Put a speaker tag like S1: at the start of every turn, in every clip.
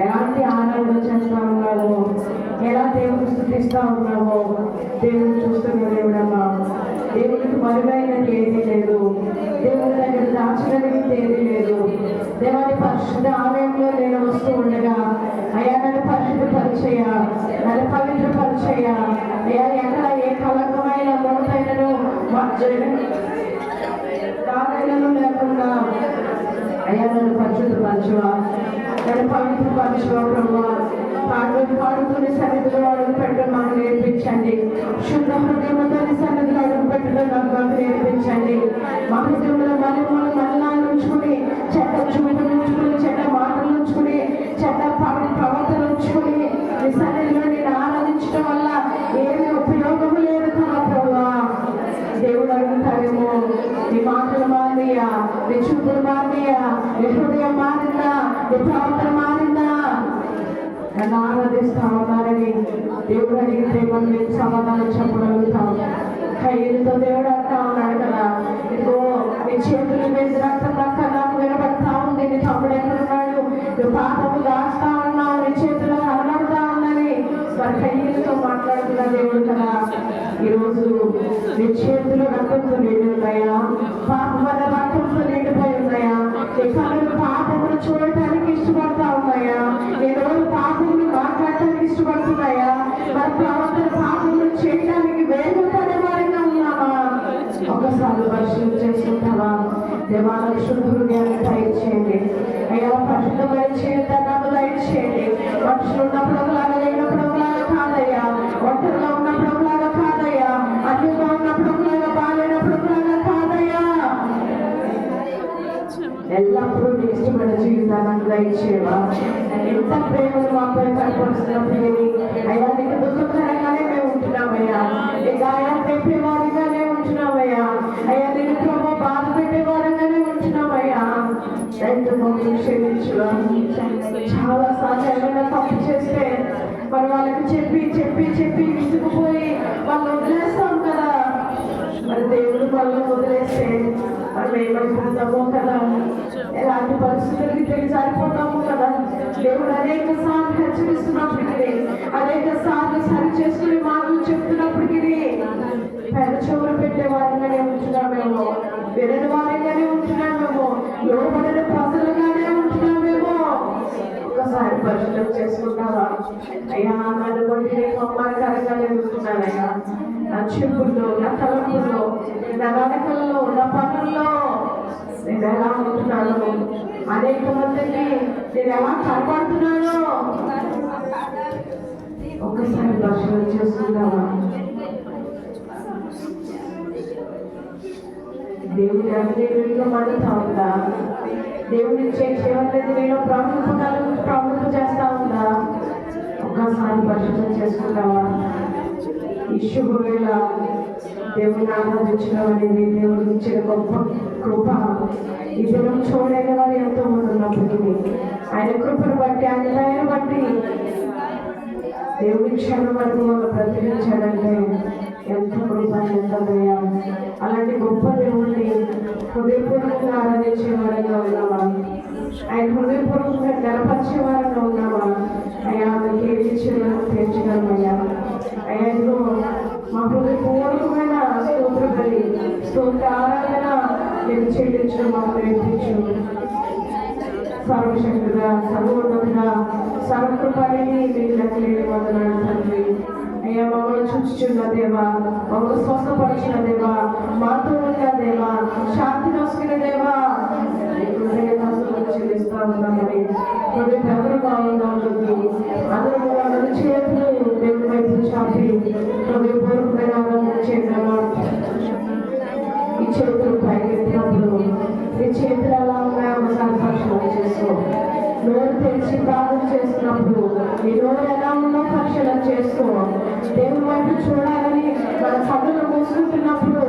S1: ఎలాంటి ఆరాధన చేస్తూ ఉన్నావో, ఎలా దేవుని స్థుతిస్తూ ఉన్నావో దేవుడు చూస్తున్న దేవుడమ్మా. దేవుడికి మరుగైనది ఏదీ లేదు, దేవుడి దగ్గర దాచగలిగింది ఏదీ లేదు. దేవాన్ని పరిశుద్ధ ఆలయంలో నేను వస్తూ ఉండగా అయ్యా నన్ను పరిశుద్ధ పరిచయ, నన్ను పవిత్ర పరిచయ అయ్యా, ఎక్కడ ఏ కలంకమైన మూతైనను దాగైనను లేకుండా అయ్యా నన్ను పరిశుద్ధ పరిచవా, నన్ను పవిత్ర పరిచవా ప్రభు. పాడుకుని సన్నిధిలో అడుగు పెట్టడం మాకు నేర్పించండి. శుద్ధ హృదయంతో సన్నిధిలో అడుగు పెట్టడం నాకు నేర్పించండి. మా హృదయంలో మలినాలు ఉంచుకుని, చెడ్డ చూపులు ఉంచుకుని, చెడ్డ మాటలు ఉంచుకుని, చెడ్డ ప్రవర్తన ఉంచుకుని ఈ సన్నిధిలో నేను ఆరాధించడం వల్ల ఏమి ఉపయోగం లేదు కదా ప్రభా. దేవుడు అడుగుతాడేమో, నీ మాటలు మారినయా, నీ చూపులు మారినయా, నీ హృదయం మారిందా, నీ ప్రవర్తన మారిందా, నన్ను ఆరాధిస్తా ఉన్నారని దేవుడు అడిగితే మనం మీకు సమాధానం చెప్పగలుగుతాం. ఖైదుతో దేవుడు అంటా ఉన్నాడు కదా, ఇదిగో నీ చేతులు మీద రక్తం నాకు వినబడతా ఉంది, నీ తమ్ముడు ఎక్కడున్నాడు, నువ్వు పాపము దాస్తా ఉన్నావు, నీ చేతులు కనబడతా ఉందని మరి ఖైదుతో మాట్లాడుతున్న దేవుడు కదా. ఈరోజు నీ చేతులు రక్తంతో నిండి ఉన్నాయా, పాపం వల్ల రక్తంతో నిండిపోయి ఉన్నాయా, నీ కళ్ళు పాపమును చూడటానికి ఇష్టపడతా ఉన్నాయా, నీ రోజు పాపములు మాట్లాడటానికి ఇష్టపడుతున్నాయా, మరి ప్రవర్తన పాపములు చేయడానికి వేగపడే వారిగా ఉన్నావా? ఒకసారి పరిశీలన చేసుకుంటావా? దేవాలకు శుద్ధ హృదయాన్ని దయచేయండి అయ్యా, పరిశుద్ధమైన జీవితాన్ని దయచేయండి. మనుషులు ఉన్నప్పుడు ఒకలాగా, లేనప్పుడు ఒకలాగా కాదయ్యా, ఒంటరిగా ఉన్నప్పుడు ఒకలాగా కాదయ్యా, అన్యంగా ఉన్నప్పుడు ఒకలాగా, బాగాలేనప్పుడు ఒకలాగా కాదయ్యా. ఎల్లప్పుడూ నీ ఇష్టమైన జీవితాన్ని దయచేవా. ఎంత ప్రేమను మాపై కనపరుస్తున్నప్పుడు అయ్యా, నీకు దుఃఖకరంగానే మేము ఉంటున్నామయ్యా, నీ గాయాలు రేపేవారిగానే ఉంటున్నామయ్యా, అయ్యా నేను ప్రభు బాధ పెట్టేవారంగానే ఉంటున్నామయ్యా. రైతు మమ్మల్ని క్షమించువా. చాలా సార్లు ఏమైనా తప్పు చేస్తే మరి వాళ్ళకి చెప్పి చెప్పి చెప్పి విసుకుపోయి వాళ్ళు వదిలేస్తాం కదా. మరి దేవుడు వాళ్ళని వదిలేస్తే మనం ఏమైపోతామో కదా, ఎలాంటి పరిస్థితులకి తెలిసారిపోతాము కదా. దేవుడు అనేక సార్లు హెచ్చరిస్తున్నప్పటికీ, అనేక సార్లు సరి చేసుకుని మాటలు చెప్తున్నప్పటికీ పెద్ద చెవులు పెట్టే వారిగానే ఉంటున్నామేమో, వినని వారిగానే ఉంటున్నామేమో, లోపడిన ప్రజలుగానే ఉంటున్నామేమో. ఒకసారి పరిశుభ్రం చేసుకుంటావా? అయ్యా నన్ను కొట్టి నేను అమ్మాయికరంగానే ఉంటున్నానయ్యా, నా చెప్పుల్లో, నా తలంపుల్లో, నా నడకల్లో, నా పనుల్లో నేను ఎలా ఉంటున్నాను, అనేక మందికి నేను ఎలా కనపడుతున్నానో ఒకసారి పరిశీలన చేసుకుంటావా? దేవుడి అభివృద్ధిలో మడుతా ఉందా? దేవుడి చేసేవాళ్ళది నేను ప్రాముఖ్యం చేస్తా ఉందా? ఒక్కసారి పరిశీలన చేసుకుంటావా? ఈ శుభవేళ దేవుని ఆరాధించడం అనేది దేవుడు ఇచ్చిన గొప్ప కృప. ఈ దినం చూడలేని వారు ఎంతో మంది ఉన్నప్పటికీ ఆయన కృపను బట్టి, ఆయన దయను బట్టి దేవుడి క్షణం వరకు వాళ్ళు ప్రతిరించాడంటే ఎంత కృప, ఎంత దయ. అలాంటి గొప్ప దేవుడిని హృదయపూర్వకంగా ఆరాధించే వారంగా ఉన్నామా? ఆయన హృదయపూర్వకంగా గర్వపరిచే వారంగా ఉన్నామా? అయ్యా మనకి ఏమి ఇచ్చిన తీర్చగలమయ్యా. అయ్యాలో మా హృదయపూర్వకమైన స్తోత్ర బలి, స్తోత్ర ఆరాధన నేను చెల్లించడం మాకు నేర్పించు. సర్వశక్తుగా, సర్వోన్నతుగా, సర్వకృపాన్ని మీకు లెక్కలేని వందనాలు తండ్రి. అయ్యా మమ్మల్ని చూచుచున్న దేవా, మమ్మల్ని స్వస్థపరిచిన దేవా, మాతో ఉన్న దేవా, శాంతి నొసుకిన దేవా, చెల్లిస్తా ఉన్నామని హృదయం ఎవరుగా ఉంటుంది. అందరూ అందరి చేతులు దేవుడి వైపు చాపి హృదయపూర్వకమైన ఆరాధన చేయగలమా? ఈ చేతులు పైకెత్తినప్పుడు ఈ చేతులు ఎలా ఉన్నాయో ఒకసారి పరిశీలన చేసుకో. నోరు తెరిచి ప్రార్థన చేస్తున్నప్పుడు ఈ నోరు ఎలా ఉందో పరిశీలన చేసుకో. దేవుని వైపు చూడాలని మన కన్నులు మూసుకుంటున్నప్పుడు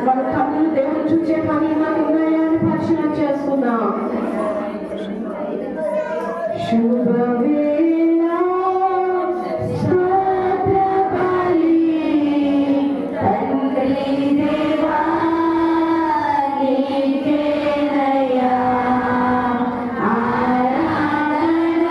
S1: మన కన్నులు దేవుడు చూసే కన్నులు మనకు ఉన్నాయా అని పరిశీలన చేసుకుందాం. శుభవేళ స్తోత్ర బలి తండ్రి దేవా నీకేనయ్యా, ఆరాధన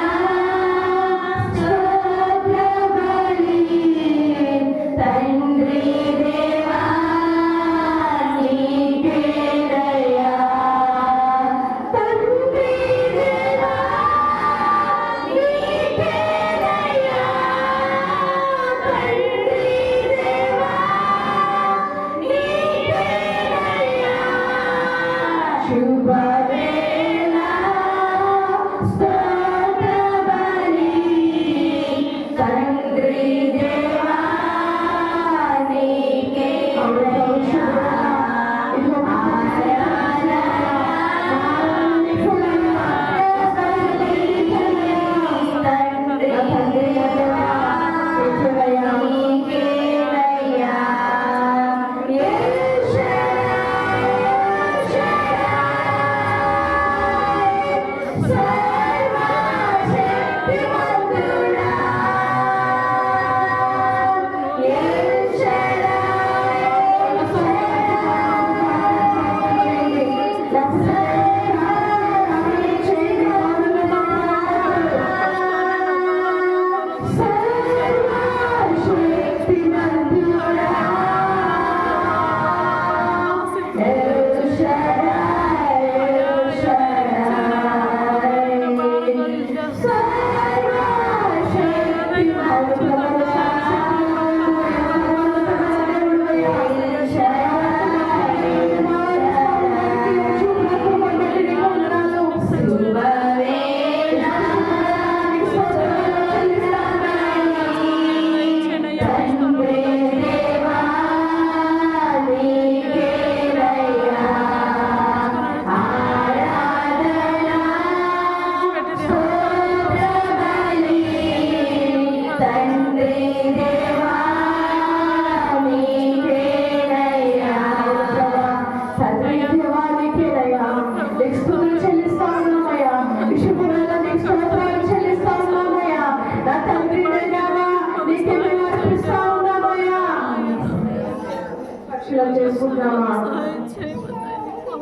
S1: ఇలా చేసుకుంటామా?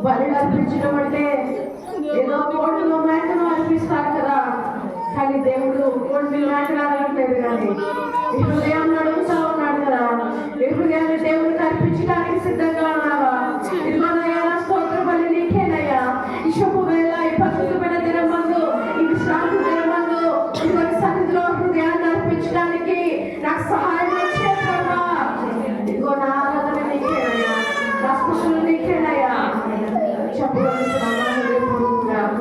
S1: బలి అర్పించడం అంటే ఏదో కోడిలో మేకను అర్పిస్తారు కదా, కానీ దేవుడు కోడిని మేకను అడగట్లేదు. కానీ ఈ హృదయాన్ని అడుగుతా ఉన్నాడు కదా, ఈ హృదయాన్ని దేవుడికి అర్పించడానికి సిద్ధంగా ఉన్నావా? ఇదిగోనయ్యా నా స్తోత్ర బలి నీకేనయ్యా. ఈ శుభవేళ, ఈ పవిత్రమైన దినమందు, ఈ విశ్రాంతి దినమందు ఇదిగోని సన్నిధిలో హృదయాన్ని అర్పించడానికి నాకు సహాయం ఇచ్చే ప్రభా. ఇదిగో నా ఆరాధన నీకేనయ్యా, నా స్తుతులు నీకేనయ్యా. చెప్పగలుగుతున్నాను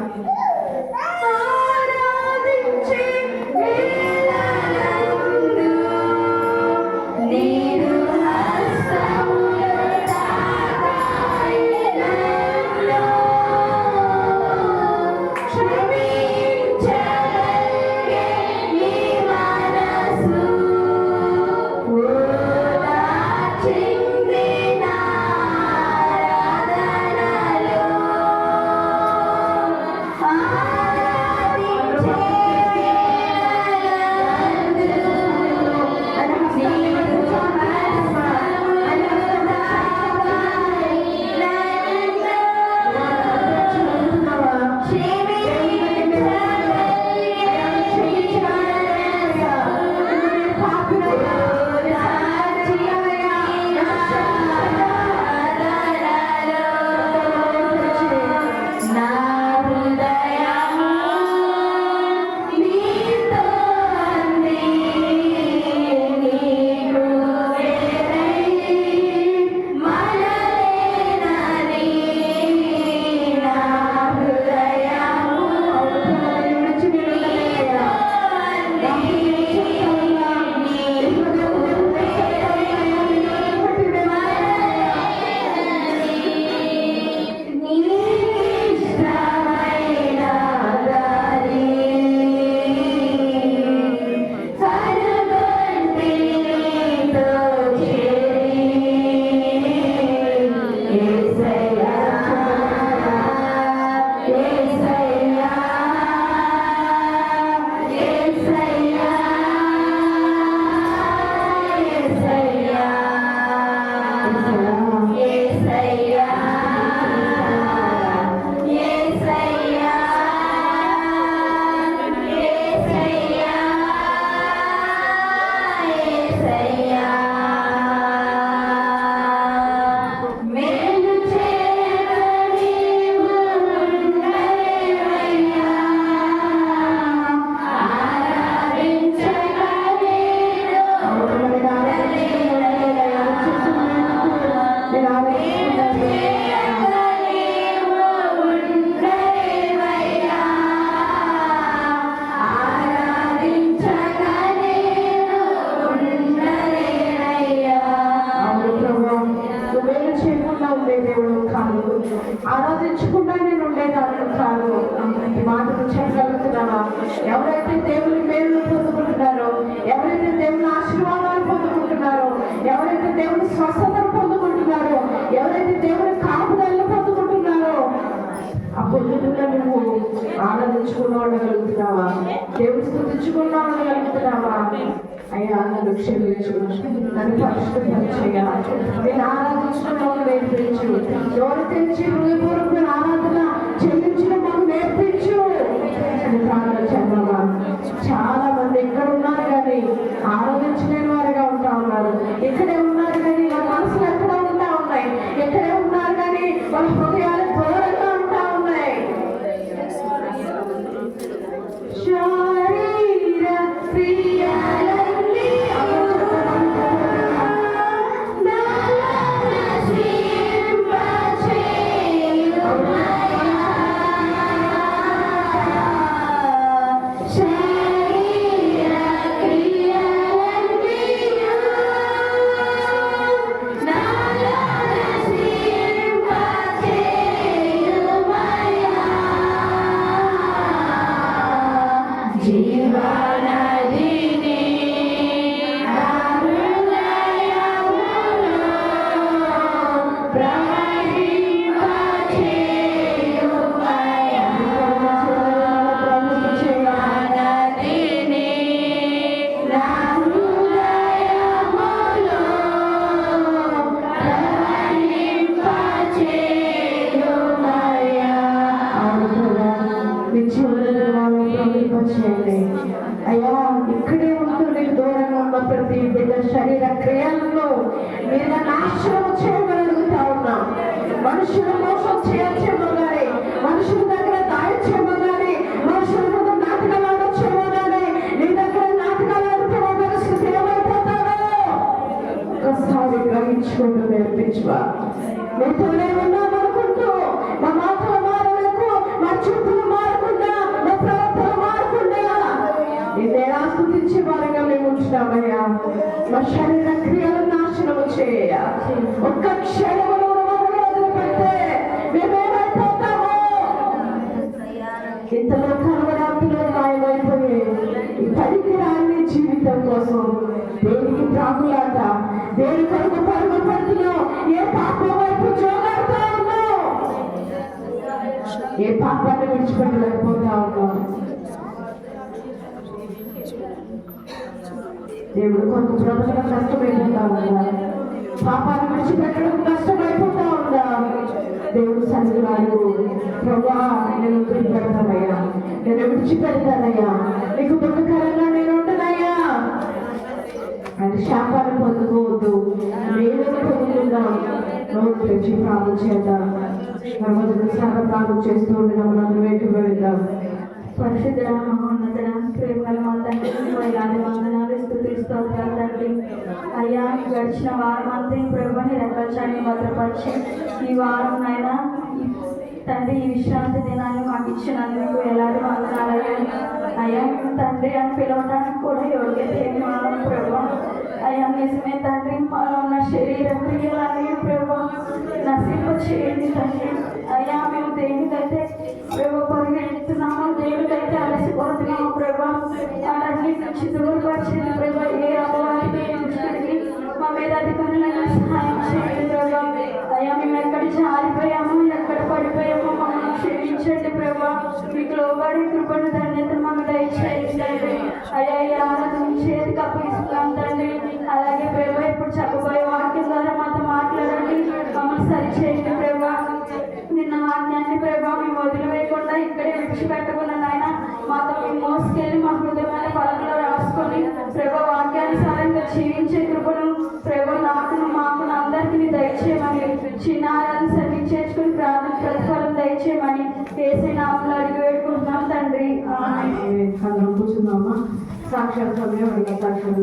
S1: ఆరాధించకుండా నేను ఉండేదాన్ని కాదు. ఈ మాటలు చెప్పగలుగుతున్నావా? ఎవరైతే దేవుని మేలు పొందుకుంటున్నారో, ఎవరైతే దేవుని ఆశీర్వాదాలు పొందుకుంటున్నారో, ఎవరైతే దేవుని స్వస్థతను పొందుకుంటున్నారో, ఎవరైతే దేవుని కాపుదలను పొందుకుంటున్నారో, ఆ పొందుకున్న నువ్వు ఆరాధించుకున్న ఉండగలుగుతున్నావా? దేవుని స్తుతించుకున్నా ఉండగలుగుతున్నావా? అయ్యా నన్ను క్షమించు, నన్ను పరిశుద్ధపరిచయ్యా, నేను ఆరాధించడం మాకు నేర్పించు. ఎవరు తెచ్చి హృదయపూర్వక ఆరాధన చెల్లించడం మాకు నేర్పించు అని ప్రార్థన చేద్దామా? చాలా మంది ఇక్కడ ఉన్నారు కానీ ఆరాధించలేని వారిగా ఉంటా ఉన్నారు. ఇక్కడే ఉన్నారు కానీ వాళ్ళ మనసులు ఎక్కడ ఉంటా ఉన్నాయి. ఎక్కడే ఉన్నారు కానీ వాళ్ళ హృదయాలు దూరంగా ఉంటా ఉన్నాయి. శరీర క్రియాల దయచేయండి అయ్యా. ఇక్కడే ఉంటూ నీకు దూరంగా ఉన్న ప్రతి బిడ్డ శరీర క్రియలను మీరు నాశనం చేయమని అడుగుతా ఉన్నాం. మనుషుల మోసం చేయొచ్చేమోగానే, మనుషుల దగ్గర దాయొచ్చేమోగానే, మనుషుల ముందు నాటకాలు ఆడొచ్చేమోగానే, నీ దగ్గర నాటకాలు ఆడితే పరిస్థితి ఏమైపోతాడో ఒకసారి గ్రహించుకుంటూ నేర్పించవా. మీతోనే ఉన్నామనుకుంటూ మా మాటలు మారలకు, మా చూపులు మారకుండా, మా ప్రవర్తన మారకుండా ఇదే ఆస్వాదించే వారిగా మేము ఉంటున్నామయ్యా. మా శరీర క్రియలను నాశనము చేయ. ఒక్క క్షణములో వదిలిపెడితే మేమేమైపోతామో. ఇంతలో కలవరాత్రిలో మాయమైపోయే ఈ పనికిరాని జీవితం కోసం దేనికి ప్రాములాట, దేని కొరకు పరుగు పడుతున్నావు, ఏ పాపం వైపు జోగాడుతా ఉన్నావు, ఏ పాపాన్ని విడిచిపెట్టలేకపోతా ఉన్నావు. దేవుడు కొంత బ్రతకడం కష్టమైపోతా ఉందా, పాపాన్ని విడిచిపెట్టడం కష్టమైపోతా ఉందా. దేవుడు సన్నిధివాడు ప్రభా నేను వదిలిపెడతానయ్యా, నేను విడిచిపెడతానయ్యా, నీకు దుఃఖకరంగా నేను ఉండనయ్యా అని శాపాన్ని పొందుకోవద్దు. నేను పొందుతున్నాం. నోరు తెచ్చి ప్రార్థన చేద్దాం. మొదటిసారి ప్రార్థన చేస్తూ ఉండగా మనం వేటుకు వెళ్దాం.
S2: పరిశుద్ధుడ మహోన్నతుడ ప్రేమల మా తండ్రి వేలాది వందనాలు స్తుతిస్తోత్రాలు తండ్రి. అయ్యా గడిచిన వారం అంతా ప్రభుని రెక్కల్చాన్ని భద్రపరిచి ఈ వారం అయినా తండ్రి ఈ విశ్రాంతి దినాన్ని మాకు ఇచ్చినందుకు వేలాది వందనాలు అయ్యా. తండ్రి అని పిలవడానికి కూడా యోగ్యత ఏమి ఉన్నాం ప్రభు. అయ్యా నిజమే తండ్రి, మాలో ఉన్న శరీర క్రియలన్నీ ప్రభు నశింప చేయండి తండ్రి. అయ్యా మేము దేనికైతే ప్రభు పరిగెడుతున్నామో, దేనికైతే అలసిపోతున్నామో ప్రభు వాటన్నిటి నుంచి దూరపరిచేది ప్రభు. ఏ అపవాదికి దుష్టుడికి మా మీద అధికారులను సహాయం చేయండి ప్రభు. అయ్యా మేము ఎక్కడ జారిపోయామో, ఎక్కడ పడిపోయామో మమ్మల్ని క్షమించండి ప్రభు. మీకు లోబడి కృపను ధన్యత మాకు దయచేయండి తండ్రి. అయ్యా ఈ ఆరాధన చేతికి అప్పగిస్తున్నాం తండ్రి. అలాగే ప్రభు ఇప్పుడు చెప్పబోయే వాక్యం ద్వారా మాతో మాట్లాడండి, మమ్మల్ని సరిచేయండి ప్రభు. నిన్న వాక్యాన్ని ప్రభు మేము వదిలివేయకుండా ఇక్కడే విడిచిపెట్టకుండా నాయన మాతో మేము మోసుకెళ్ళి మా హృదయమైన పలంలో రాసుకొని ప్రభు వాక్యానుసారంగా జీవించే కృపను ప్రభు నాకును మాకును అందరికీ దయచేయమని, చిన్న ఆరాధన సరి చేసుకుని ప్రార్థన ప్రతిఫలం దయచేయమని యేసు నామములో అడిగి వేడుకుంటున్నాం తండ్రి.
S1: కూర్చున్నామా. సాక్షాత్ సమయం సాక్షాత్